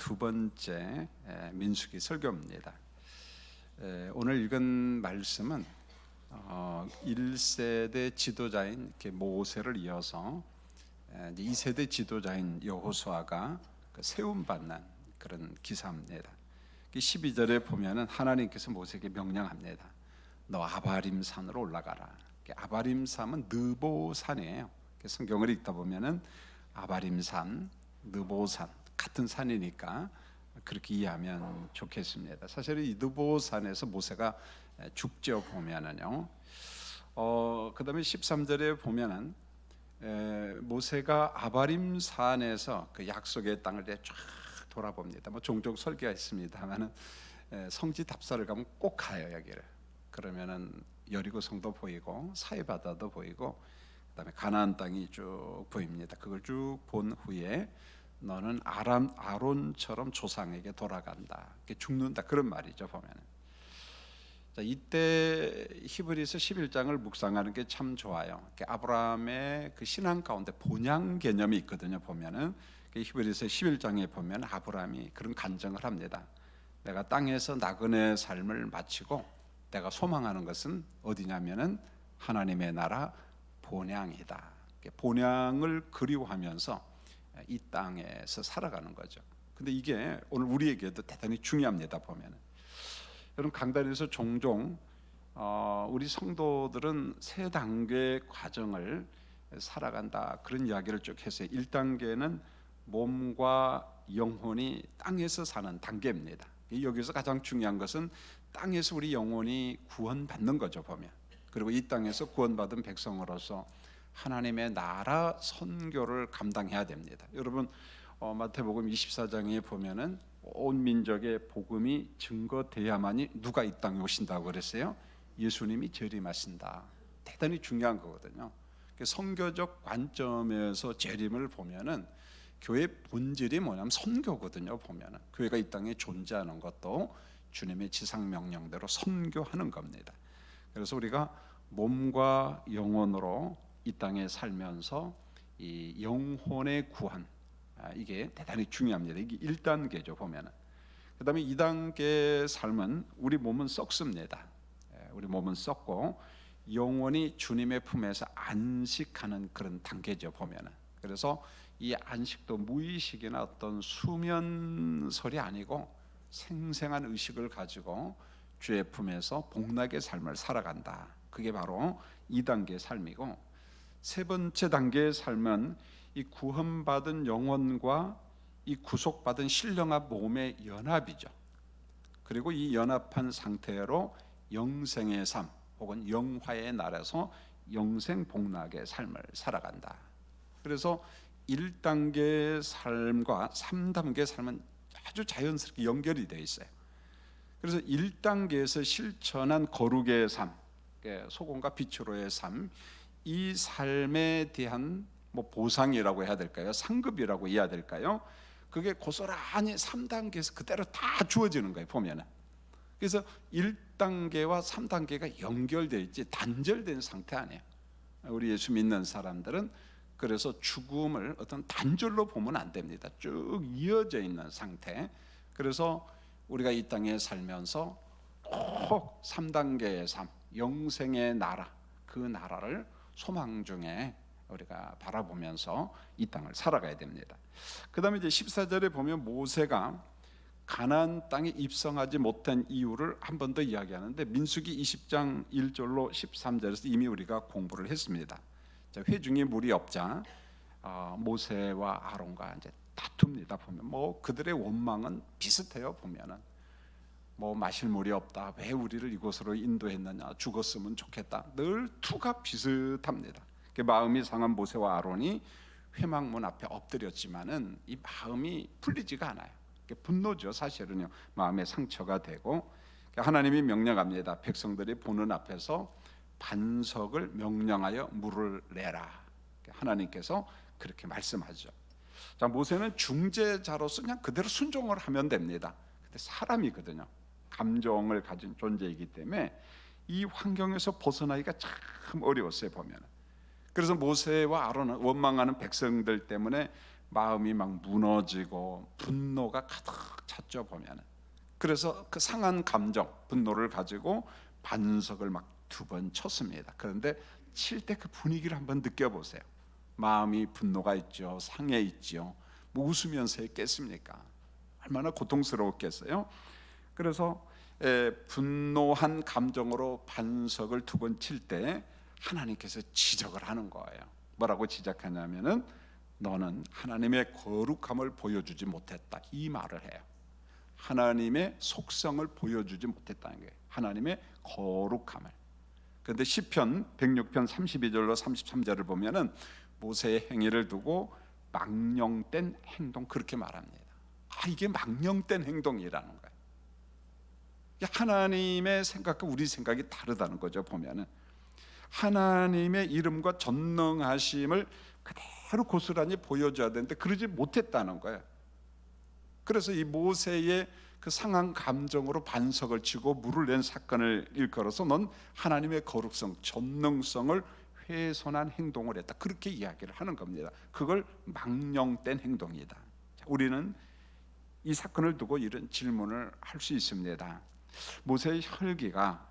두 번째 민수기 설교입니다. 오늘 읽은 말씀은 1세대 지도자인 모세를 이어서 2세대 지도자인 여호수아가 세움받는 그런 기사입니다. 12절에 보면은 하나님께서 모세에게 명령합니다. 너 아바림 산으로 올라가라. 아바림 산은 느보산이에요. 성경을 읽다 보면은 아바림 산, 느보산 같은 산이니까 그렇게 이해하면 좋겠습니다. 사실 이 느보산에서 모세가 죽죠 보면은요. 그다음에 13절에 보면은 모세가 아바림 산에서 그 약속의 땅을 쫙 돌아봅니다. 종종 설교가 있습니다만은 성지 답사를 가면 꼭 가요 여기를. 그러면은 여리고 성도 보이고 사해 바다도 보이고 그다음에 가나안 땅이 쭉 보입니다. 그걸 쭉 본 후에 너는 아론처럼 조상에게 돌아간다. 죽는다 그런 말이죠 보면은. 자, 이때 히브리서 11장을 묵상하는 게 참 좋아요. 아브라함의 그 신앙 가운데 본향 개념이 있거든요. 보면은 히브리서 11장에 보면 아브라함이 그런 간증을 합니다. 내가 땅에서 나그네 삶을 마치고 내가 소망하는 것은 어디냐면은 하나님의 나라 본향이다. 본향을 그리워하면서 이 땅에서 살아가는 거죠. 근데 이게 오늘 우리에게도 대단히 중요합니다. 보면은 여러분 강단에서 종종 우리 성도들은 세 단계 과정을 살아간다 그런 이야기를 쭉 했어요. 1단계는 몸과 영혼이 땅에서 사는 단계입니다. 여기서 가장 중요한 것은 땅에서 우리 영혼이 구원받는 거죠 보면. 그리고 이 땅에서 구원받은 백성으로서 하나님의 나라 선교를 감당해야 됩니다. 여러분 마태복음 24장에 보면은 온 민족의 복음이 증거돼야만이 누가 이 땅에 오신다고 그랬어요? 예수님이 재림하신다. 대단히 중요한 거거든요. 선교적 관점에서 재림을 보면은 교회 본질이 뭐냐면 선교거든요. 보면은 교회가 이 땅에 존재하는 것도 주님의 지상 명령대로 선교하는 겁니다. 그래서 우리가 몸과 영혼으로 이 땅에 살면서 이 영혼의 구원 이게 대단히 중요합니다. 이게 1단계죠 보면은. 그다음에 2단계 삶은 우리 몸은 썩습니다. 우리 몸은 썩고 영혼이 주님의 품에서 안식하는 그런 단계죠 보면은. 그래서 이 안식도 무의식이나 어떤 수면설이 아니고 생생한 의식을 가지고 주의 품에서 복락의 삶을 살아간다. 그게 바로 2단계의 삶이고, 세 번째 단계의 삶은 이 구원받은 영혼과 이 구속받은 신령과 몸의 연합이죠. 그리고 이 연합한 상태로 영생의 삶 혹은 영화의 나라에서 영생 복락의 삶을 살아간다. 그래서 1단계의 삶과 3단계의 삶은 아주 자연스럽게 연결이 되어 있어요. 그래서 1단계에서 실천한 거룩의 삶, 소금과 빛으로의 삶, 이 삶에 대한 보상이라고 해야 될까요? 상급이라고 해야 될까요? 그게 고스란히 3단계에서 그대로 다 주어지는 거예요 보면은. 그래서 1단계와 3단계가 연결되어 있지 단절된 상태 아니에요. 우리 예수 믿는 사람들은 그래서 죽음을 어떤 단절로 보면 안 됩니다. 쭉 이어져 있는 상태. 그래서 우리가 이 땅에 살면서 꼭 3단계의 삶, 영생의 나라, 그 나라를 소망 중에 우리가 바라보면서 이 땅을 살아가야 됩니다. 그 다음에 이제 14절에 보면 모세가 가나안 땅에 입성하지 못한 이유를 한 번 더 이야기하는데, 민수기 20장 1절로 13절에서 이미 우리가 공부를 했습니다. 자, 회중에 물이 없자 모세와 아론과 이제 다툽니다. 보면 그들의 원망은 비슷해요. 보면은 마실 물이 없다. 왜 우리를 이곳으로 인도했느냐. 죽었으면 좋겠다. 늘 투가 비슷합니다. 마음이 상한 모세와 아론이 회막문 앞에 엎드렸지만은 이 마음이 풀리지가 않아요. 분노죠. 사실은요. 마음의 상처가 되고 하나님이 명령합니다. 백성들이 보는 앞에서 반석을 명령하여 물을 내라. 하나님께서 그렇게 말씀하죠. 자, 모세는 중재자로서 그냥 그대로 순종을 하면 됩니다. 근데 사람이거든요. 감정을 가진 존재이기 때문에 이 환경에서 벗어나기가 참 어려웠어요 보면. 그래서 모세와 아론은 원망하는 백성들 때문에 마음이 막 무너지고 분노가 가득 찼죠 보면은. 그래서 그 상한 감정, 분노를 가지고 반석을 막 2번 쳤습니다. 그런데 칠 때 그 분위기를 한번 느껴보세요. 마음이 분노가 있죠, 상해 있죠. 뭐 웃으면서 했겠습니까? 얼마나 고통스러웠겠어요. 그래서 분노한 감정으로 반석을 2번 칠 때 하나님께서 지적을 하는 거예요. 뭐라고 지적하냐면은 너는 하나님의 거룩함을 보여주지 못했다, 이 말을 해요. 하나님의 속성을 보여주지 못했다는 거예요. 하나님의 거룩함을. 그런데 시편 106편 32절로 33절을 보면은 모세의 행위를 두고 망령된 행동, 그렇게 말합니다. 이게 망령된 행동이라는 거예요. 하나님의 생각과 우리 생각이 다르다는 거죠. 보면은 하나님의 이름과 전능하심을 그대로 고스란히 보여줘야 되는데 그러지 못했다는 거예요. 그래서 이 모세의 그 상한 감정으로 반석을 치고 물을 낸 사건을 일컬어서 넌 하나님의 거룩성, 전능성을 훼손한 행동을 했다, 그렇게 이야기를 하는 겁니다. 그걸 망령된 행동이다. 우리는 이 사건을 두고 이런 질문을 할 수 있습니다. 모세의 혈기가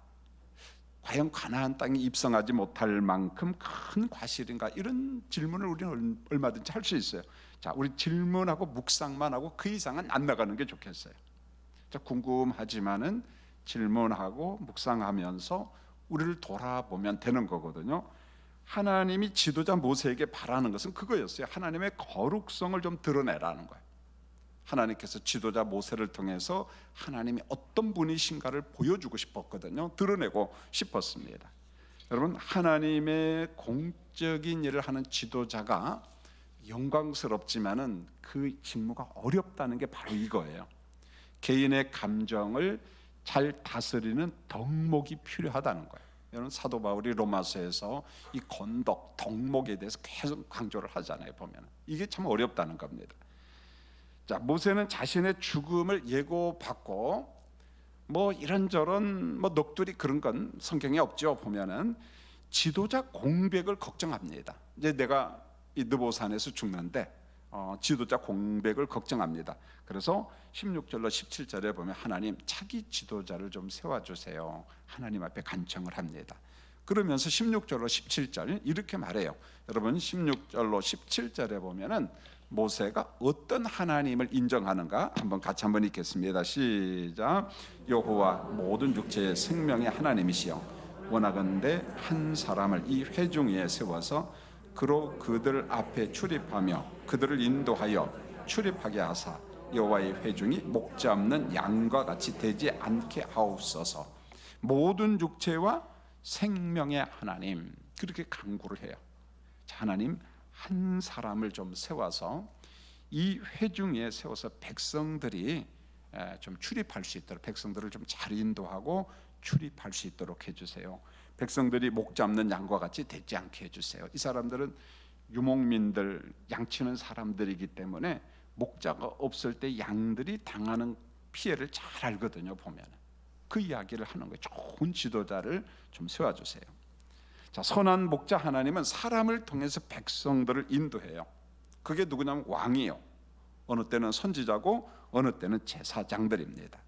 과연 가나안 땅에 입성하지 못할 만큼 큰 과실인가? 이런 질문을 우리는 얼마든지 할 수 있어요. 자, 우리 질문하고 묵상만 하고 그 이상은 안 나가는 게 좋겠어요. 자, 궁금하지만은 질문하고 묵상하면서 우리를 돌아보면 되는 거거든요. 하나님이 지도자 모세에게 바라는 것은 그거였어요. 하나님의 거룩성을 좀 드러내라는 거예요. 하나님께서 지도자 모세를 통해서 하나님이 어떤 분이신가를 보여주고 싶었거든요. 드러내고 싶었습니다. 여러분, 하나님의 공적인 일을 하는 지도자가 영광스럽지만은 그 직무가 어렵다는 게 바로 이거예요. 개인의 감정을 잘 다스리는 덕목이 필요하다는 거예요. 여러분, 사도 바울이 로마서에서 이 건덕, 덕목에 대해서 계속 강조를 하잖아요. 보면 이게 참 어렵다는 겁니다. 자, 모세는 자신의 죽음을 예고받고 뭐 이런저런 뭐 넋두리 그런 건 성경에 없죠. 보면은 지도자 공백을 걱정합니다. 이제 내가 이 느보산에서 죽는데 지도자 공백을 걱정합니다. 그래서 16절로 17절에 보면 하나님 차기 지도자를 좀 세워주세요, 하나님 앞에 간청을 합니다. 그러면서 16절로 17절 이렇게 말해요. 여러분, 16절로 17절에 보면은 모세가 어떤 하나님을 인정하는가 같이 한번 읽겠습니다. 시작. 여호와 모든 육체의 생명의 하나님이시여, 원하건대 한 사람을 이 회중 위에 세워서 그로 그들 앞에 출입하며 그들을 인도하여 출입하게 하사 여호와의 회중이 목 잡는 양과 같이 되지 않게 하옵소서. 모든 육체와 생명의 하나님, 그렇게 간구를 해요. 자, 하나님 한 사람을 좀 세워서 이 회중에 세워서 백성들이 좀 출입할 수 있도록, 백성들을 좀 잘 인도하고 출입할 수 있도록 해주세요. 백성들이 목 잡는 양과 같이 되지 않게 해주세요. 이 사람들은 유목민들, 양치는 사람들이기 때문에 목자가 없을 때 양들이 당하는 피해를 잘 알거든요. 보면 그 이야기를 하는 거예요. 좋은 지도자를 좀 세워주세요. 자, 선한 목자 하나님은 사람을 통해서 백성들을 인도해요. 그게 누구냐면 왕이요. 어느 때는 선지자고 어느 때는 제사장들입니다.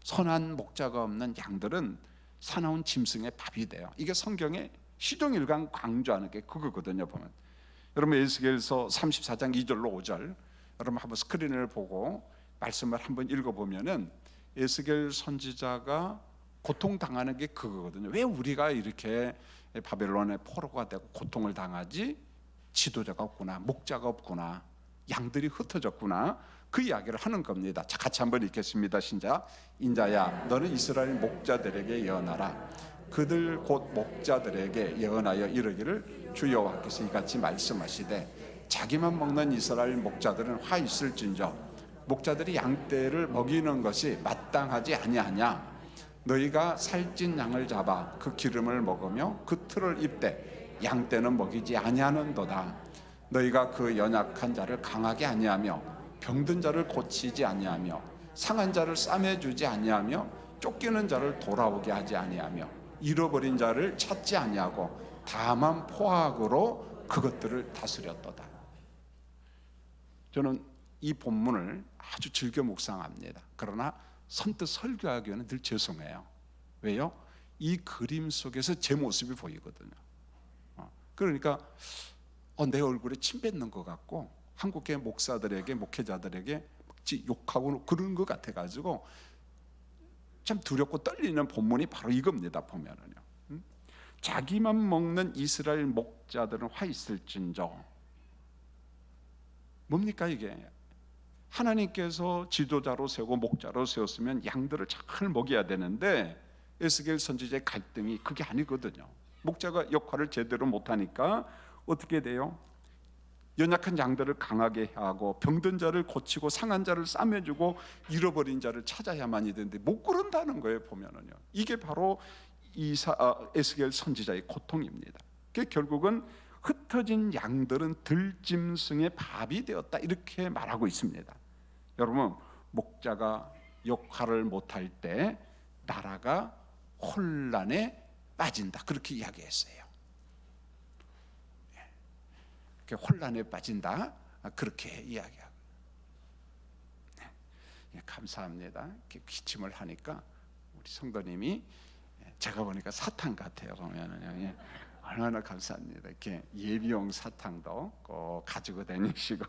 선한 목자가 없는 양들은 사나운 짐승의 밥이 돼요. 이게 성경에 시종일관 강조하는 게 그거거든요. 보면 여러분, 에스겔서 34장 2절로 5절 여러분 한번 스크린을 보고 말씀을 한번 읽어보면은 에스겔 선지자가 고통당하는 게 그거거든요. 왜 우리가 이렇게 바벨론의 포로가 되고 고통을 당하지? 지도자가 없구나, 목자가 없구나, 양들이 흩어졌구나, 그 이야기를 하는 겁니다. 자, 같이 한번 읽겠습니다. 신작. 인자야, 너는 이스라엘 목자들에게 예언하라. 그들 곧 목자들에게 예언하여 이르기를 주 여호와께서 이같이 말씀하시되 자기만 먹는 이스라엘 목자들은 화 있을진저 목자들이 양떼를 먹이는 것이 마땅하지 아니하냐. 너희가 살찐 양을 잡아 그 기름을 먹으며 그 틀을 입되 양떼는 먹이지 아니하는도다. 너희가 그 연약한 자를 강하게 아니하며 병든 자를 고치지 아니하며 상한 자를 싸매주지 아니하며 쫓기는 자를 돌아오게 하지 아니하며 잃어버린 자를 찾지 아니하고 다만 포악으로 그것들을 다스렸도다. 저는 이 본문을 아주 즐겨 묵상합니다. 그러나 선뜻 설교하기에는 늘 죄송해요. 왜요? 이 그림 속에서 제 모습이 보이거든요. 그러니까 내 얼굴에 침 뱉는 것 같고 한국계 목사들에게, 목회자들에게 욕하고 그런 것 같아가지고 참 두렵고 떨리는 본문이 바로 이겁니다. 보면은요, 자기만 먹는 이스라엘 목자들은 화 있을진저. 뭡니까 이게? 하나님께서 지도자로 세우고 목자로 세웠으면 양들을 잘 먹여야 되는데 에스겔 선지자의 갈등이 그게 아니거든요. 목자가 역할을 제대로 못하니까 어떻게 돼요? 연약한 양들을 강하게 하고 병든 자를 고치고 상한 자를 싸매주고 잃어버린 자를 찾아야만이 되는데 못 그런다는 거예요. 보면은요, 이게 바로 에스겔 선지자의 고통입니다. 결국은 흩어진 양들은 들짐승의 밥이 되었다, 이렇게 말하고 있습니다. 여러분, 목자가 역할을 못할 때 나라가 혼란에 빠진다, 그렇게 이야기했어요. 혼란에 빠진다, 그렇게 이야기하고. 감사합니다. 기침을 하니까 우리 성도님이 제가 보니까 사탕 같아요. 보면은요, 얼마나 감사합니다. 이렇게 예비용 사탕도 꼭 가지고 다니시고.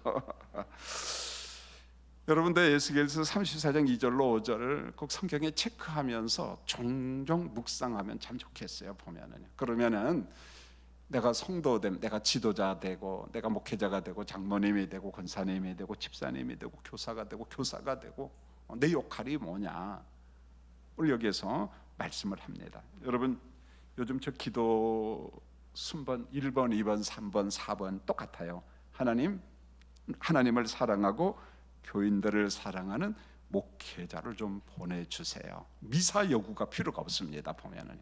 여러분들 에스겔서 34장 2절로 5절을 꼭 성경에 체크하면서 종종 묵상하면 참 좋겠어요. 보면은요, 그러면은 내가 성도됨, 내가 지도자 되고, 내가 목회자가 되고, 장모님이 되고, 권사님이 되고, 집사님이 되고, 교사가 되고, 교사가 되고, 내 역할이 뭐냐, 오늘 여기에서 말씀을 합니다. 여러분, 요즘 저 기도 순번 1번, 2번, 3번, 4번 똑같아요. 하나님을 사랑하고 교인들을 사랑하는 목회자를 좀 보내주세요. 미사 여구가 필요가 없습니다. 보면은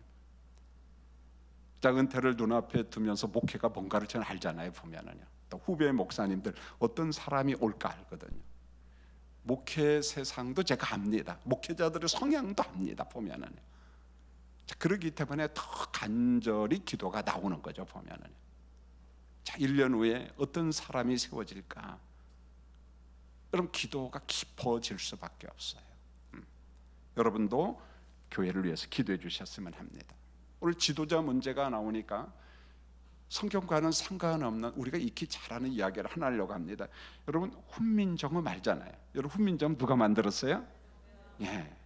은퇴를 눈앞에 두면서 목회가 뭔가를 저는 알잖아요. 보면은요, 또 후배 목사님들 어떤 사람이 올까 알거든요. 목회 세상도 제가 압니다. 목회자들의 성향도 압니다. 보면은요, 그러기 때문에 더 간절히 기도가 나오는 거죠. 보면은요, 자, 1년 후에 어떤 사람이 세워질까? 그럼 기도가 깊어질 수밖에 없어요. 여러분도 교회를 위해서 기도해 주셨으면 합니다. 오늘 지도자 문제가 나오니까 성경과는 상관없는 우리가 익히 잘하는 이야기를 하나 하려고 합니다. 여러분, 훈민정음 알잖아요. 여러분, 훈민정음 누가 만들었어요? 예.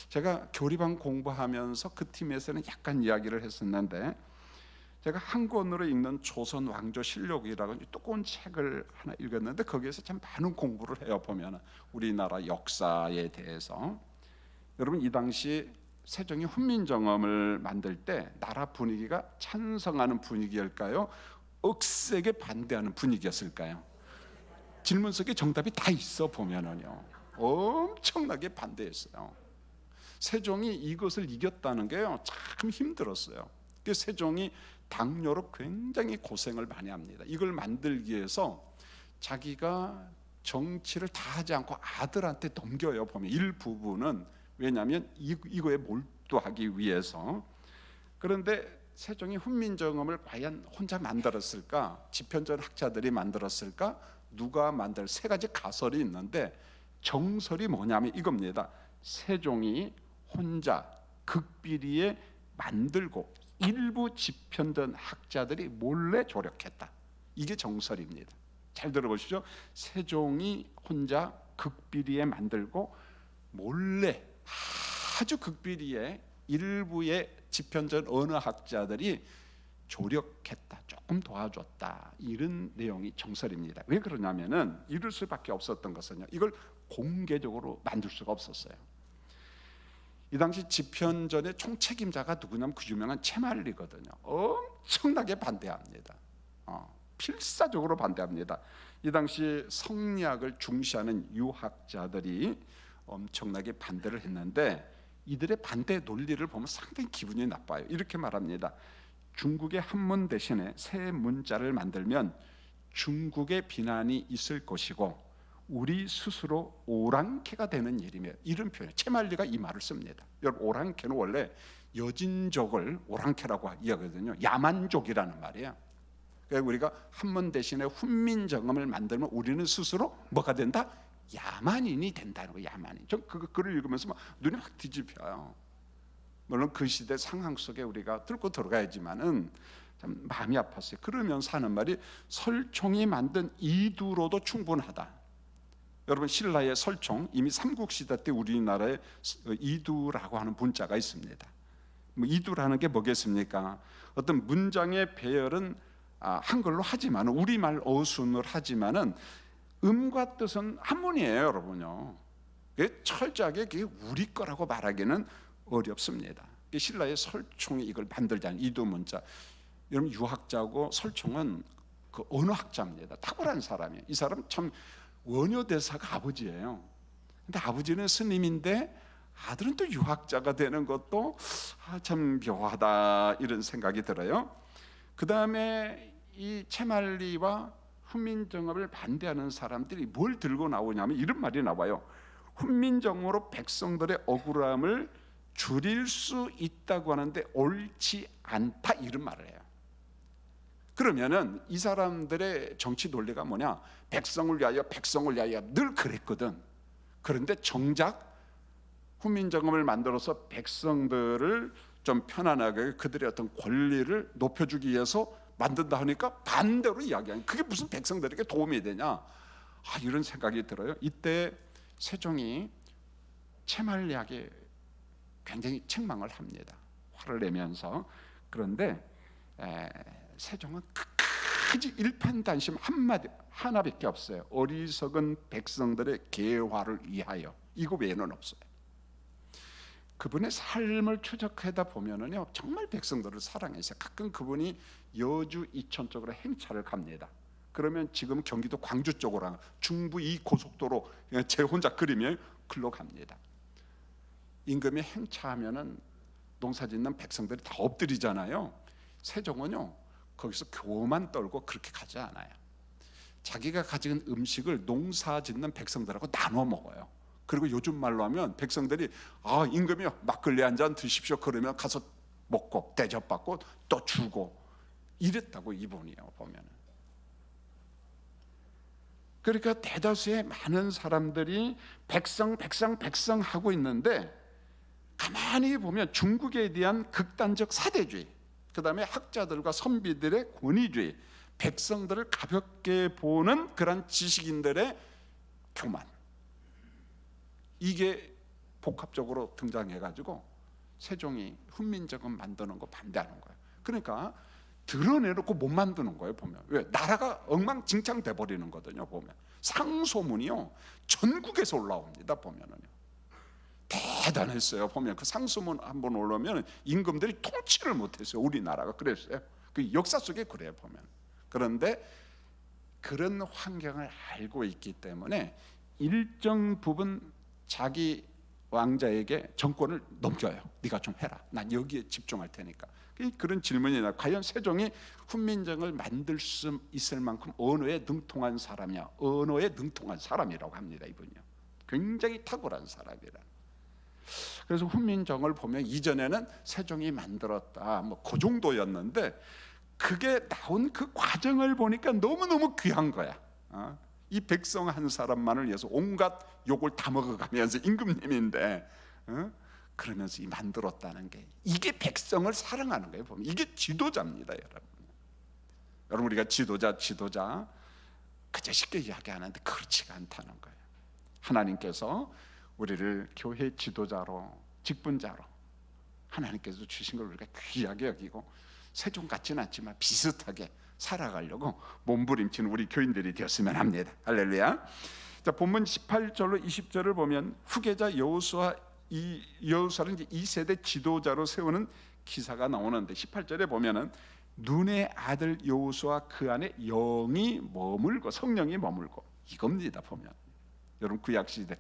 제가 교리반 공부하면서 그 팀에서는 약간 이야기를 했었는데, 제가 한 권으로 읽는 조선 왕조 실록이라고 두꺼운 책을 하나 읽었는데 거기에서 참 많은 공부를 해요. 보면 우리나라 역사에 대해서. 여러분, 이 당시 세종이 훈민정음을 만들 때 나라 분위기가 찬성하는 분위기일까요? 억세게 반대하는 분위기였을까요? 질문 속에 정답이 다 있어. 보면은요, 엄청나게 반대했어요. 세종이 이것을 이겼다는 게요, 참 힘들었어요. 그래서 세종이 당뇨로 굉장히 고생을 많이 합니다. 이걸 만들기 위해서 자기가 정치를 다 하지 않고 아들한테 넘겨요. 보면 일부분은, 왜냐하면 이거에 몰두하기 위해서. 그런데 세종이 훈민정음을 과연 혼자 만들었을까? 집현전 학자들이 만들었을까? 누가 만들? 세 가지 가설이 있는데, 정설이 뭐냐면 이겁니다. 세종이 혼자 극비리에 만들고 일부 집현전 학자들이 몰래 조력했다, 이게 정설입니다. 잘 들어보시죠. 세종이 혼자 극비리에 만들고 몰래, 아주 극비리에 일부의 집현전 언어학자들이 조력했다, 조금 도와줬다, 이런 내용이 정설입니다. 왜 그러냐면은 이럴 수밖에 없었던 것은요, 이걸 공개적으로 만들 수가 없었어요. 이 당시 집현전의 총책임자가 누구냐면 그 유명한 채말리거든요. 엄청나게 반대합니다. 필사적으로 반대합니다. 이 당시 성리학을 중시하는 유학자들이 엄청나게 반대를 했는데, 이들의 반대 논리를 보면 상당히 기분이 나빠요. 이렇게 말합니다. 중국의 한문 대신에 새 문자를 만들면 중국의 비난이 있을 것이고 우리 스스로 오랑캐가 되는 일이며, 이런 표현, 채말리가 이 말을 씁니다. 여러분, 오랑캐는 원래 여진족을 오랑캐라고 이야기하거든요. 야만족이라는 말이에요. 그러니까 우리가 한 번 대신에 훈민정음을 만들면 우리는 스스로 뭐가 된다? 야만인이 된다는 거예요. 야만인. 전 그걸 읽으면서 막 눈이 확 뒤집혀요. 물론 그 시대 상황 속에 우리가 뚫고 들어가야지만은 참 마음이 아팠어요. 그러면서 하는 말이 설총이 만든 이두로도 충분하다. 여러분 신라의 설총, 이미 삼국시대 때 우리나라에 이두라고 하는 문자가 있습니다. 이두라는 게 뭐겠습니까? 어떤 문장의 배열은 한글로 하지만 우리말 어순을 하지만은 음과 뜻은 한문이에요, 여러분요. 철저하게 그게 우리 거라고 말하기는 어렵습니다. 신라의 설총이 이걸 만들자는 이두 문자. 여러분 유학자고 설총은 그 언어학자입니다. 탁월한 사람이에요. 이 사람 참 원효대사가 아버지예요. 근데 아버지는 스님인데 아들은 또 유학자가 되는 것도 참 묘하다 이런 생각이 들어요. 그 다음에 이 채말리와 훈민정음을 반대하는 사람들이 뭘 들고 나오냐면 이런 말이 나와요. 훈민정음으로 백성들의 억울함을 줄일 수 있다고 하는데 옳지 않다 이런 말을 해요. 그러면은 이 사람들의 정치 논리가 뭐냐? 백성을 위하여 백성을 위하여 늘 그랬거든. 그런데 정작 훈민정음을 만들어서 백성들을 좀 편안하게 그들의 어떤 권리를 높여주기 위해서 만든다 하니까 반대로 이야기하는, 그게 무슨 백성들에게 도움이 되냐? 이런 생각이 들어요. 이때 세종이 채말리에게 굉장히 책망을 합니다. 화를 내면서. 그런데 세종은 끝까지 일편단심 한마디 하나밖에 없어요. 어리석은 백성들의 계화를 위하여. 이거 외에는 없어요. 그분의 삶을 추적하다 보면은요 정말 백성들을 사랑했어요. 가끔 그분이 여주 이천 쪽으로 행차를 갑니다. 그러면 지금 경기도 광주 쪽으로 중부 이 고속도로 제 혼자 그리면 글로 갑니다. 임금이 행차하면은 농사짓는 백성들이 다 엎드리잖아요. 세종은요 거기서 교만 떨고 그렇게 가지 않아요. 자기가 가진 음식을 농사짓는 백성들하고 나눠 먹어요. 그리고 요즘 말로 하면 백성들이 임금이요 막걸리 한 잔 드십시오 그러면 가서 먹고 대접받고 또 주고 이랬다고 이분이요 보면은. 그러니까 대다수의 많은 사람들이 백성 하고 있는데 가만히 보면 중국에 대한 극단적 사대주의, 그 다음에 학자들과 선비들의 권위주의, 백성들을 가볍게 보는 그런 지식인들의 교만, 이게 복합적으로 등장해가지고 세종이 훈민정음 만드는 거 반대하는 거예요. 그러니까 드러내놓고 못 만드는 거예요. 보면 왜? 나라가 엉망진창 돼버리는 거거든요. 보면 상소문이요 전국에서 올라옵니다. 보면은요 대단했어요. 보면 그 상소문 한번 올라오면 임금들이 통치를 못했어요. 우리나라가 그랬어요. 그 역사 속에 그래요 보면. 그런데 그런 환경을 알고 있기 때문에 일정 부분 자기 왕자에게 정권을 넘겨요. 네가 좀 해라. 난 여기에 집중할 테니까. 그런 질문이 나요. 과연 세종이 훈민정음을 만들 수 있을 만큼 언어에 능통한 사람이야. 언어에 능통한 사람이라고 합니다. 이분이요. 굉장히 탁월한 사람이라. 그래서 훈민정음을 보면 이전에는 세종이 만들었다 그 정도였는데 그게 나온 그 과정을 보니까 너무너무 귀한 거야. 이 백성 한 사람만을 위해서 온갖 욕을 다 먹어가면서 임금님인데 그러면서 이 만들었다는 게 이게 백성을 사랑하는 거예요. 보면 이게 지도자입니다, 여러분. 여러분 우리가 지도자 그저 쉽게 이야기하는데 그렇지가 않다는 거예요. 하나님께서 우리를 교회 지도자로 직분자로 하나님께서 주신 걸 우리가 귀하게 여기고 세종 같지는 않지만 비슷하게 살아가려고 몸부림치는 우리 교인들이 되었으면 합니다. 할렐루야. 자, 본문 18절로 20절을 보면 후계자 여호수아를 이제 2세대 지도자로 세우는 기사가 나오는데 18절에 보면은 눈의 아들 여호수아 그 안에 영이 머물고 성령이 머물고 이겁니다. 보면 여러분 구약 시대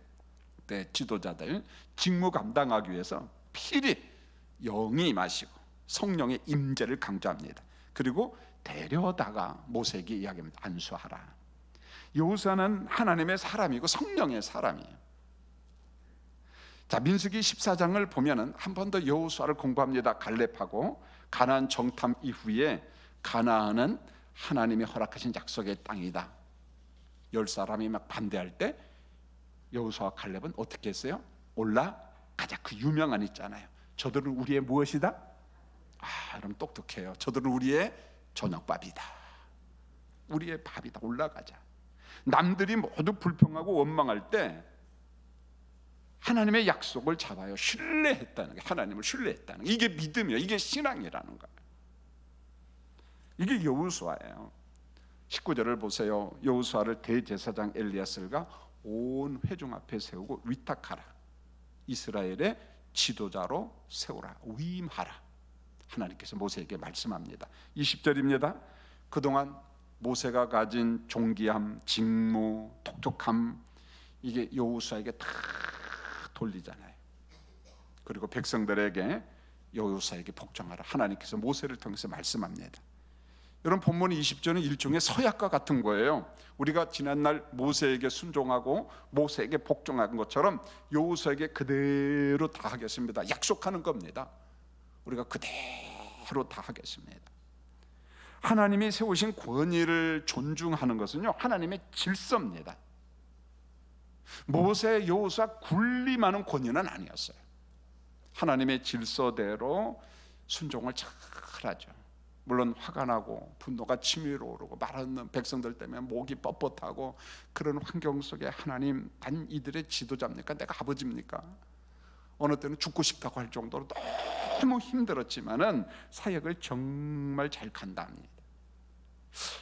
때 지도자들 직무 감당하기 위해서 필히 영이 임하시고 성령의 임재를 강조합니다. 그리고 데려다가 모세에게 이야기합니다. 안수하라. 여호수아는 하나님의 사람이고 성령의 사람이에요. 자, 민수기 14장을 보면은 한 번 더 여호수아를 공부합니다. 갈렙하고 가나안 정탐 이후에 가나안은 하나님이 허락하신 약속의 땅이다. 10사람이 막 반대할 때 여호수아와 칼렙은 어떻게 했어요? 올라가자. 그 유명한 있잖아요. 저들은 우리의 무엇이다? 여러분 똑똑해요. 저들은 우리의 저녁밥이다. 우리의 밥이다. 올라가자. 남들이 모두 불평하고 원망할 때 하나님의 약속을 잡아요. 신뢰했다는 게, 하나님을 신뢰했다는 게, 이게 믿음이에요. 이게 신앙이라는 거예요. 이게 여호수아예요. 19절을 보세요. 여호수아를 대제사장 엘리야스가 온 회중 앞에 세우고 위탁하라. 이스라엘의 지도자로 세우라. 위임하라. 하나님께서 모세에게 말씀합니다. 20절입니다. 그동안 모세가 가진 존귀함, 직무, 똑똑함, 이게 여호수아에게 다 돌리잖아요. 그리고 백성들에게 여호수아에게 복종하라. 하나님께서 모세를 통해서 말씀합니다. 여러분, 본문 20절은 일종의 서약과 같은 거예요. 우리가 지난날 모세에게 순종하고 모세에게 복종한 것처럼 여호수아에게 그대로 다 하겠습니다. 약속하는 겁니다. 우리가 그대로 다 하겠습니다. 하나님이 세우신 권위를 존중하는 것은요, 하나님의 질서입니다. 모세, 여호수아 군림하는 권위는 아니었어요. 하나님의 질서대로 순종을 잘하죠. 물론 화가 나고 분노가 치밀어 오르고 말하는 백성들 때문에 목이 뻣뻣하고 그런 환경 속에 하나님, 난 이들의 지도자입니까? 내가 아버지입니까? 어느 때는 죽고 싶다고 할 정도로 너무 힘들었지만은 사역을 정말 잘 감당합니다.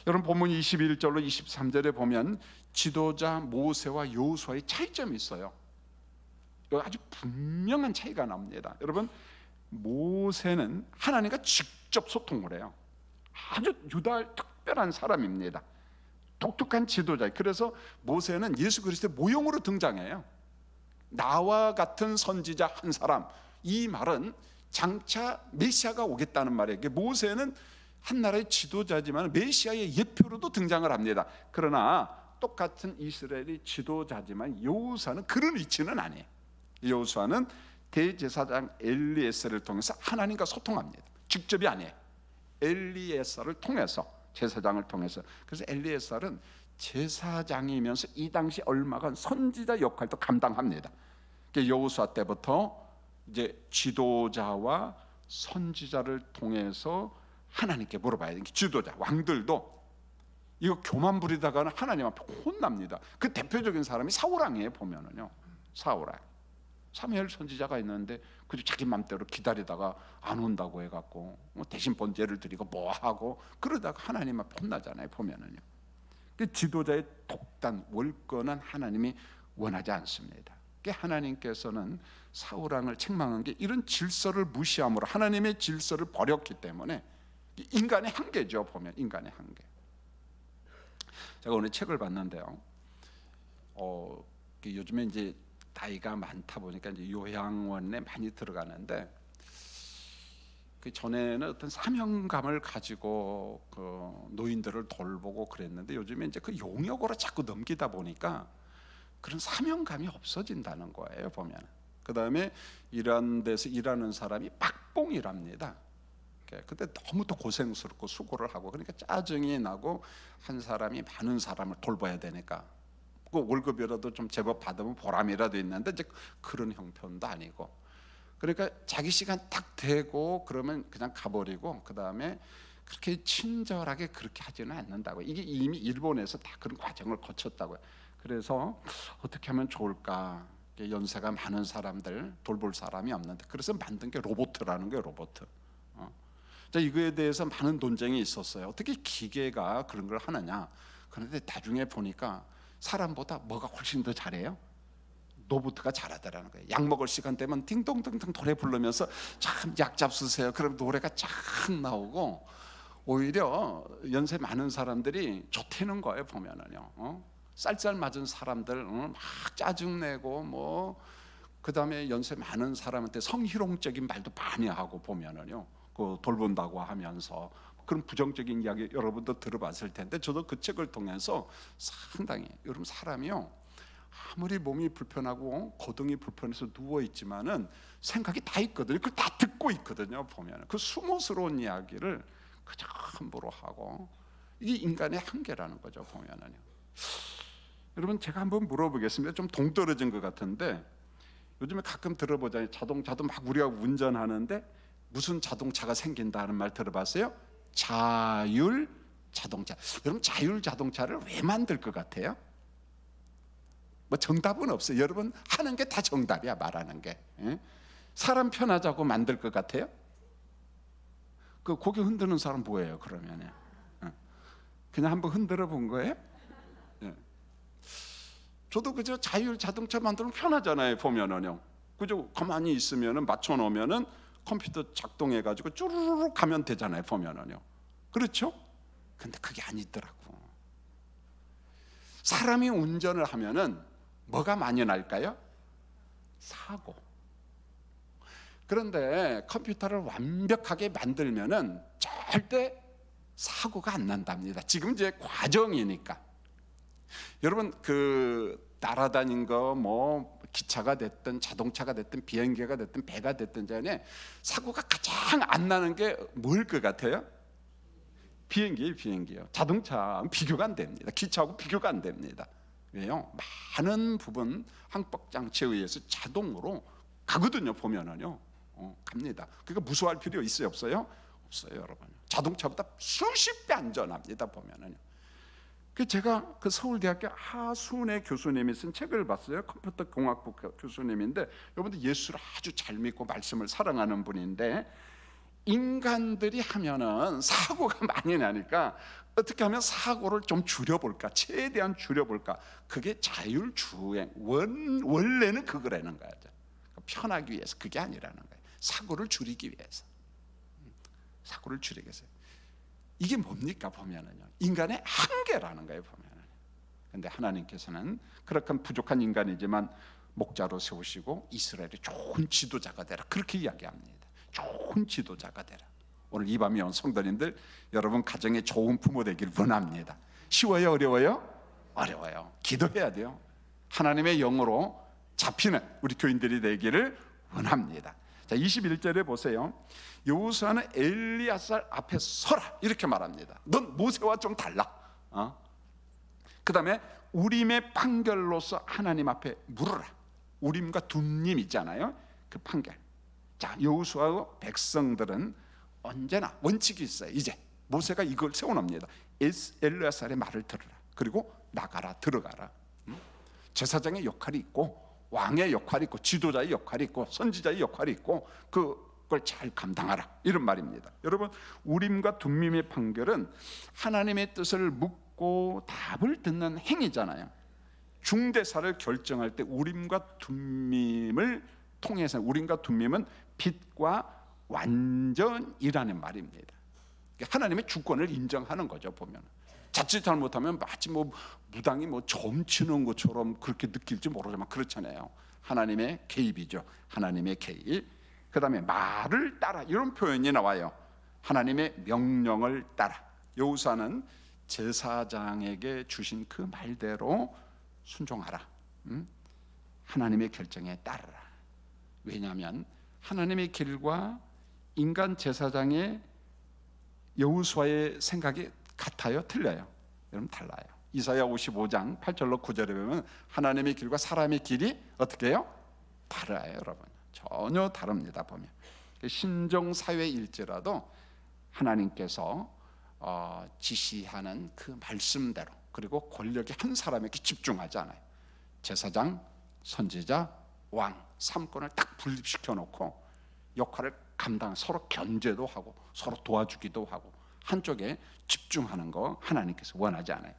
여러분, 본문 21절로 23절에 보면 지도자 모세와 여호수아의 차이점이 있어요. 아주 분명한 차이가 납니다. 여러분, 모세는 하나님과 직접 소통을 해요. 아주 유다할 특별한 사람입니다. 독특한 지도자. 그래서 모세는 예수 그리스도의 모형으로 등장해요. 나와 같은 선지자 한 사람. 이 말은 장차 메시아가 오겠다는 말이에요. 모세는 한 나라의 지도자지만 메시아의 예표로도 등장을 합니다. 그러나 똑같은 이스라엘의 지도자지만 여호수아는 그런 위치는 아니에요. 여호수아는 대제사장 엘리에셀을 통해서 하나님과 소통합니다. 직접이 아니에요. 엘리에셀을 통해서, 제사장을 통해서. 그래서 엘리에셀은 제사장이면서 이 당시 얼마간 선지자 역할도 감당합니다. 여호수아 때부터 이제 지도자와 선지자를 통해서 하나님께 물어봐야 되는 게, 지도자, 왕들도 이거 교만 부리다가는 하나님 앞에 혼납니다. 그 대표적인 사람이 사울왕이에요. 보면은요, 사울왕. 사무엘 선지자가 있는데 그저 자기 맘대로 기다리다가 안 온다고 해갖고 대신 번제를 드리고 뭐 하고 그러다가 하나님 앞에 혼나잖아요. 보면은요, 지도자의 독단, 월권은 하나님이 원하지 않습니다. 하나님께서는 사울왕을 책망한 게 이런 질서를 무시함으로 하나님의 질서를 버렸기 때문에 인간의 한계죠. 보면 인간의 한계. 제가 오늘 책을 봤는데요, 요즘에 이제 나이가 많다 보니까 이제 요양원에 많이 들어가는데, 그 전에는 어떤 사명감을 가지고 그 노인들을 돌보고 그랬는데 요즘에 이제 그 용역으로 자꾸 넘기다 보니까 그런 사명감이 없어진다는 거예요. 보면 그 다음에 이런 데서 일하는 사람이 빡봉이랍니다. 근데 너무 또 고생스럽고 수고를 하고 그러니까 짜증이 나고 한 사람이 많은 사람을 돌봐야 되니까 그 월급이라도 좀 제법 받으면 보람이라도 있는데 이제 그런 형편도 아니고, 그러니까 자기 시간 딱 되고 그러면 그냥 가버리고 그 다음에 그렇게 친절하게 그렇게 하지는 않는다고. 이게 이미 일본에서 다 그런 과정을 거쳤다고요. 그래서 어떻게 하면 좋을까? 연세가 많은 사람들 돌볼 사람이 없는데 그래서 만든 게 로봇이라는 거예요. 로봇. 자, 이거에 대해서 많은 논쟁이 있었어요. 어떻게 기계가 그런 걸 하느냐? 그런데 나중에 보니까 사람보다 뭐가 훨씬 더 잘해요? 로봇가 잘하더라는 거예요. 약 먹을 시간 되면 띵동띵동 노래 부르면서 참 약 잡수세요. 그럼 노래가 쫙 나오고 오히려 연세 많은 사람들이 좋다는 거예요. 보면은요, 쌀쌀 맞은 사람들 막 짜증내고 뭐 그다음에 연세 많은 사람한테 성희롱적인 말도 많이 하고 보면은요, 그 돌본다고 하면서 그런 부정적인 이야기 여러분도 들어봤을 텐데, 저도 그 책을 통해서 상당히, 여러분 사람이요 아무리 몸이 불편하고 고등이 불편해서 누워 있지만은 생각이 다 있거든요. 그걸 다 듣고 있거든요. 보면 그 수모스러운 이야기를 그저 함부로 하고 이게 인간의 한계라는 거죠, 보면은요. 여러분, 제가 한번 물어보겠습니다. 좀 동떨어진 것 같은데, 요즘에 가끔 들어보잖아요. 자동차도 막 우리가 운전하는데 무슨 자동차가 생긴다는 말 들어봤어요? 자율 자동차. 여러분, 자율 자동차를 왜 만들 것 같아요? 뭐 정답은 없어요. 여러분, 하는 게 다 정답이야, 말하는 게. 사람 편하자고 만들 것 같아요? 그 고개 흔드는 사람 뭐예요, 그러면? 그냥 한번 흔들어 본 거예요? 저도 그저 자율 자동차 만들면 편하잖아요, 보면은요. 그저 가만히 있으면은 맞춰 놓으면은 컴퓨터 작동해 가지고 쭈루루룩 가면 되잖아요, 보면은요. 그렇죠? 근데 그게 아니더라고. 사람이 운전을 하면은 뭐가 많이 날까요? 사고. 그런데 컴퓨터를 완벽하게 만들면은 절대 사고가 안 난답니다. 지금 이제 과정이니까. 여러분, 그 날아다닌 거 뭐 기차가 됐든 자동차가 됐든 비행기가 됐든 배가 됐든 전에 사고가 가장 안 나는 게 뭘 것 같아요? 비행기요. 자동차 비교가 안 됩니다. 기차하고 비교가 안 됩니다. 왜요? 많은 부분 항법 장치에 의해서 자동으로 가거든요, 보면은요. 갑니다. 그러니까 무서워할 필요 있어요, 없어요? 없어요, 여러분. 자동차보다 수십 배 안전합니다, 보면은요. 제가 그 서울대학교 하순의 교수님이 쓴 책을 봤어요. 컴퓨터 공학부 교수님인데, 여러분들 예수를 아주 잘 믿고 말씀을 사랑하는 분인데, 인간들이 하면은 사고가 많이 나니까 어떻게 하면 사고를 좀 줄여볼까, 최대한 줄여볼까. 그게 자율주행. 원래는 그거라는 거죠. 편하기 위해서. 그게 아니라는 거예요. 사고를 줄이기 위해서. 사고를 줄이기 위해서. 이게 뭡니까, 보면은요. 인간의 한계라는 거예요, 보면은. 근데 하나님께서는 그렇게 부족한 인간이지만 목자로 세우시고 이스라엘의 좋은 지도자가 되라, 그렇게 이야기합니다. 좋은 지도자가 되라. 오늘 이 밤에 온 성도님들, 여러분 가정에 좋은 부모 되길 원합니다. 쉬워요, 어려워요? 어려워요. 기도해야 돼요. 하나님의 영으로 잡히는 우리 교인들이 되기를 원합니다. 자, 21절에 보세요. 여호수아는 엘리야살 앞에 서라, 이렇게 말합니다. 넌 모세와 좀 달라. 그 다음에 우림의 판결로서 하나님 앞에 물어라. 우림과 둠림 있잖아요, 그 판결. 자, 여호수아와 백성들은 언제나 원칙이 있어요. 이제 모세가 이걸 세워놓습니다. 엘리야살의 말을 들으라. 그리고 나가라, 들어가라. 제사장의 역할이 있고, 왕의 역할이 있고, 지도자의 역할이 있고, 선지자의 역할이 있고, 그걸 잘 감당하라, 이런 말입니다. 여러분, 우림과 둠밈의 판결은 하나님의 뜻을 묻고 답을 듣는 행위잖아요. 중대사를 결정할 때 우림과 둠밈을 통해서, 우림과 둠밈은 빛과 완전이라는 말입니다. 하나님의 주권을 인정하는 거죠, 보면. 자칫 잘못하면 마치 뭐 무당이 뭐 점치는 것처럼 그렇게 느낄지 모르지만 그렇잖아요. 하나님의 개입이죠. 하나님의 개입. 그 다음에 말을 따라, 이런 표현이 나와요. 하나님의 명령을 따라. 여호수아는 제사장에게 주신 그 말대로 순종하라. 하나님의 결정에 따르라. 왜냐하면 하나님의 길과 인간 제사장의 여호수아의 생각이 같아요, 틀려요? 여러분, 달라요. 이사야 55장 8절로 9절에 보면 하나님의 길과 사람의 길이 어떻게 해요? 달라요, 여러분. 전혀 다릅니다, 보면. 신종사회일지라도 하나님께서 지시하는 그 말씀대로, 그리고 권력이 한 사람에게 집중하지 않아요. 제사장, 선지자, 왕 3권을 딱 분립시켜 놓고 역할을 감당, 서로 견제도 하고 서로 도와주기도 하고 한쪽에 집중하는 거 하나님께서 원하지 않아요.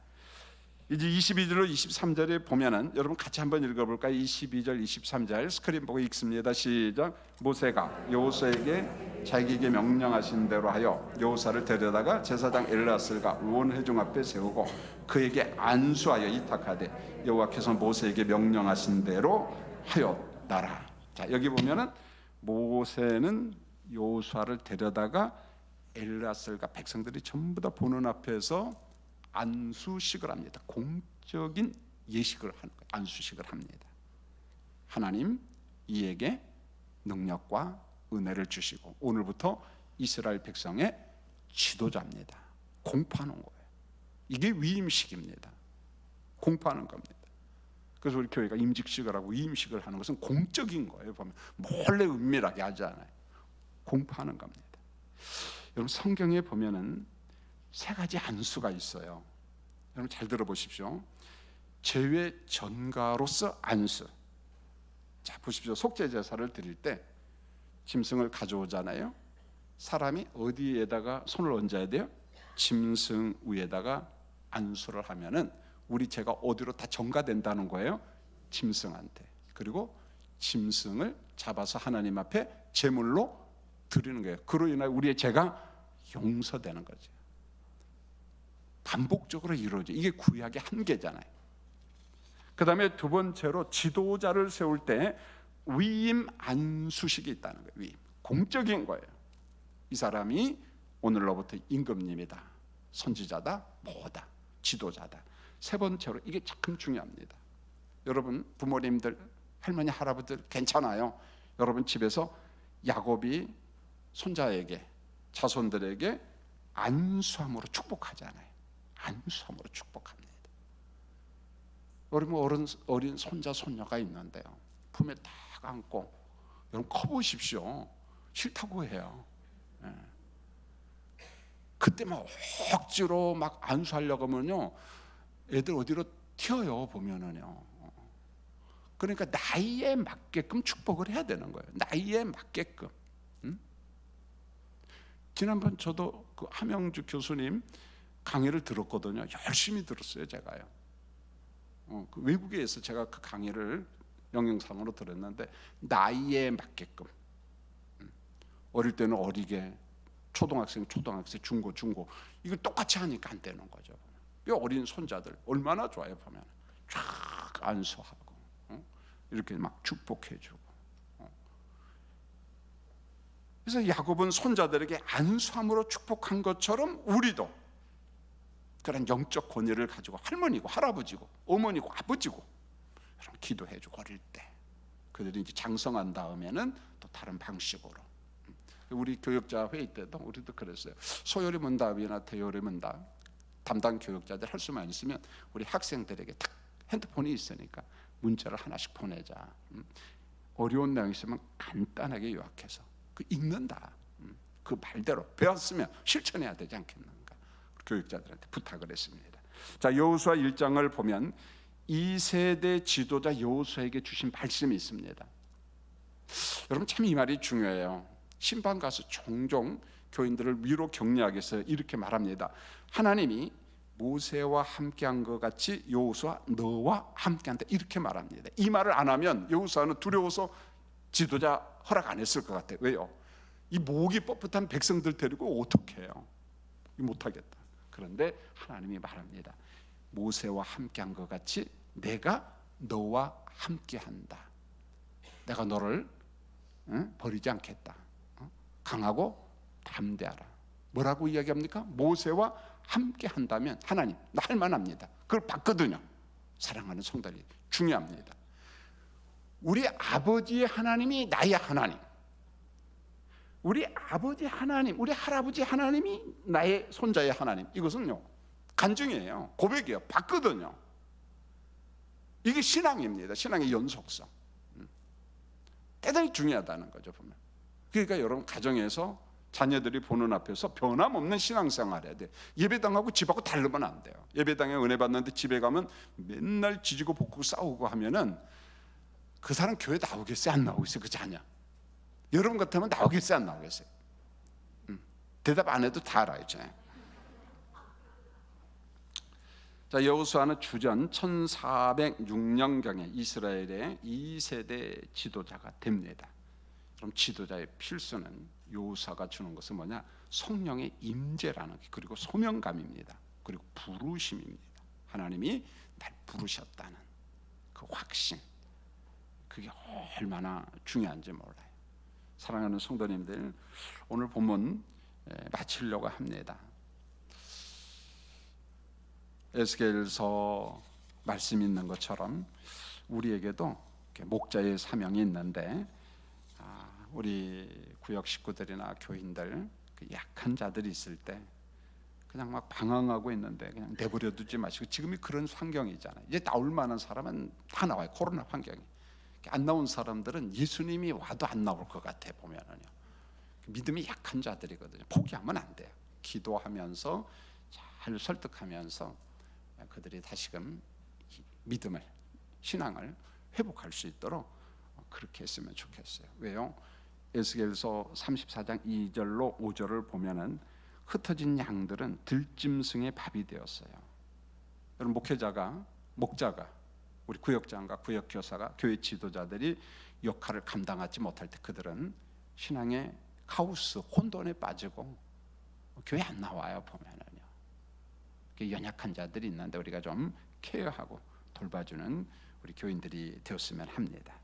이제 22절로 23절에 보면은, 여러분 같이 한번 읽어볼까요? 22절 23절 스크린 보고 읽습니다. 시작. 모세가 여호수아에게 자기에게 명령하신 대로 하여 여호수아를 데려다가 제사장 엘르아살과 온 회중 앞에 세우고 그에게 안수하여 이탁하되 여호와께서 모세에게 명령하신 대로 하였다라. 자, 여기 보면은 모세는 여호수아를 데려다가 엘르아살과 백성들이 전부 다 보는 앞에서 안수식을 합니다. 공적인 예식을 하는 거예요. 안수식을 합니다. 하나님 이에게 능력과 은혜를 주시고 오늘부터 이스라엘 백성의 지도자입니다. 공포하는 거예요. 이게 위임식입니다. 공포하는 겁니다. 그래서 우리 교회가 임직식을 하고 위임식을 하는 것은 공적인 거예요. 보면 몰래 은밀하게 하지 않아요. 공포하는 겁니다. 여러분 성경에 보면은 세 가지 안수가 있어요. 여러분 잘 들어보십시오. 제회 전가로서 안수. 자 보십시오. 속죄 제사를 드릴 때 짐승을 가져오잖아요. 사람이 어디에다가 손을 얹어야 돼요? 짐승 위에다가 안수를 하면은 우리 죄가 어디로 다 전가된다는 거예요? 짐승한테. 그리고 짐승을 잡아서 하나님 앞에 제물로 드리는 거예요. 그로 인하여 우리의 죄가 용서되는 거죠. 반복적으로 이루어져. 이게 구약의 한계잖아요. 그 다음에 두 번째로 지도자를 세울 때 위임 안수식이 있다는 거예요. 위임. 공적인 거예요. 이 사람이 오늘로부터 임금님이다, 선지자다, 뭐다, 지도자다. 세 번째로 이게 참 중요합니다. 여러분 부모님들, 할머니, 할아버지들 괜찮아요. 여러분 집에서 야곱이 손자에게, 자손들에게 안수함으로 축복하잖아요. 안수함으로 축복합니다. 여러분 어린 손자 손녀가 있는데요, 품에 딱 안고 여러분 커보십시오. 싫다고 해요. 그때 막 억지로 막 안수하려고 하면요, 애들 어디로 튀어요 보면은요. 그러니까 나이에 맞게끔 축복을 해야 되는 거예요. 나이에 맞게끔. 지난번 저도 그 함영주 교수님 강의를 들었거든요. 열심히 들었어요, 제가요. 그 외국에서 제가 그 강의를 영영상으로 들었는데 나이에 맞게끔. 어릴 때는 어리게, 초등학생, 중고 이거 똑같이 하니까 안 되는 거죠. 이 어린 손자들 얼마나 좋아요. 보면 쫙 안수하고 이렇게 막 축복해주고. 그래서 야곱은 손자들에게 안수함으로 축복한 것처럼 우리도 그런 영적 권위를 가지고 할머니고 할아버지고 어머니고 아버지고 기도해주고, 어릴 때 그들이 이제 장성한 다음에는 또 다른 방식으로. 우리 교육자 회의 때도 우리도 그랬어요. 소요리 문답이나 대요리 문답 담당 교육자들 할 수만 있으면 우리 학생들에게 탁 핸드폰이 있으니까 문자를 하나씩 보내자. 어려운 내용 있으면 간단하게 요약해서 그 읽는다. 그 말대로 배웠으면 실천해야 되지 않겠는가. 교육자들한테 부탁을 했습니다. 자, 여호수아 1장을 보면 2세대 지도자 여호수아에게 주신 말씀이 있습니다. 여러분 참 이 말이 중요해요. 신방 가서 종종 교인들을 위로 격려하기 위해서 이렇게 말합니다. 하나님이 모세와 함께한 것 같이 여호수아 너와 함께한다, 이렇게 말합니다. 이 말을 안 하면 여호수아는 두려워서 지도자 허락 안 했을 것 같아요. 왜요? 이 목이 뻣뻣한 백성들 데리고 어떻게 해요? 못하겠다. 그런데 하나님이 말합니다. 모세와 함께한 것 같이 내가 너와 함께한다. 내가 너를 버리지 않겠다. 강하고 담대하라. 뭐라고 이야기합니까? 모세와 함께 한다면 하나님 나 할만합니다. 그걸 봤거든요. 사랑하는 성도들이 중요합니다. 우리 아버지의 하나님이 나의 하나님, 우리 아버지 하나님, 우리 할아버지 하나님이 나의 손자의 하나님, 이것은요 간증이에요. 고백이에요. 봤거든요. 이게 신앙입니다. 신앙의 연속성. 대단히 중요하다는 거죠, 보면. 그러니까 여러분 가정에서 자녀들이 보는 앞에서 변함없는 신앙생활 해야 돼요. 예배당하고 집하고 다르면 안 돼요. 예배당에 은혜 받는데 집에 가면 맨날 지지고 볶고 싸우고 하면은 그 사람 교회 나오겠어요? 안 나오겠어요? 그 자녀. 여러분 같으면 나오겠어요? 안 나오겠어요? 대답 안 해도 다 알아야죠. 자, 여호수아는 주전 1406년경에 이스라엘의 2세대 지도자가 됩니다. 그럼 지도자의 필수는 여호수아가 주는 것은 뭐냐? 성령의 임재라는 게, 그리고 소명감입니다. 그리고 부르심입니다. 하나님이 날 부르셨다는 그 확신, 그게 얼마나 중요한지 몰라요. 사랑하는 성도님들, 오늘 본문 마치려고 합니다. 에스겔서 말씀 있는 것처럼 우리에게도 목자의 사명이 있는데, 우리 구역 식구들이나 교인들, 약한 자들이 있을 때 그냥 막 방황하고 있는데 그냥 내버려 두지 마시고, 지금이 그런 환경이잖아요. 이제 나올 만한 사람은 다 나와요. 코로나 환경이. 안 나온 사람들은 예수님이 와도 안 나올 것 같아 보면은요. 믿음이 약한 자들이거든요. 포기하면 안 돼요. 기도하면서 잘 설득하면서 그들이 다시금 믿음을, 신앙을 회복할 수 있도록 그렇게 했으면 좋겠어요. 왜요? 에스겔서 34장 2절로 5절을 보면은 흩어진 양들은 들짐승의 밥이 되었어요. 여러분, 목자가, 우리 구역장과 구역교사가, 교회 지도자들이 역할을 감당하지 못할 때 그들은 신앙의 카오스, 혼돈에 빠지고 교회 안 나와요. 보면은요, 연약한 자들이 있는데 우리가 좀 케어하고 돌봐주는 우리 교인들이 되었으면 합니다.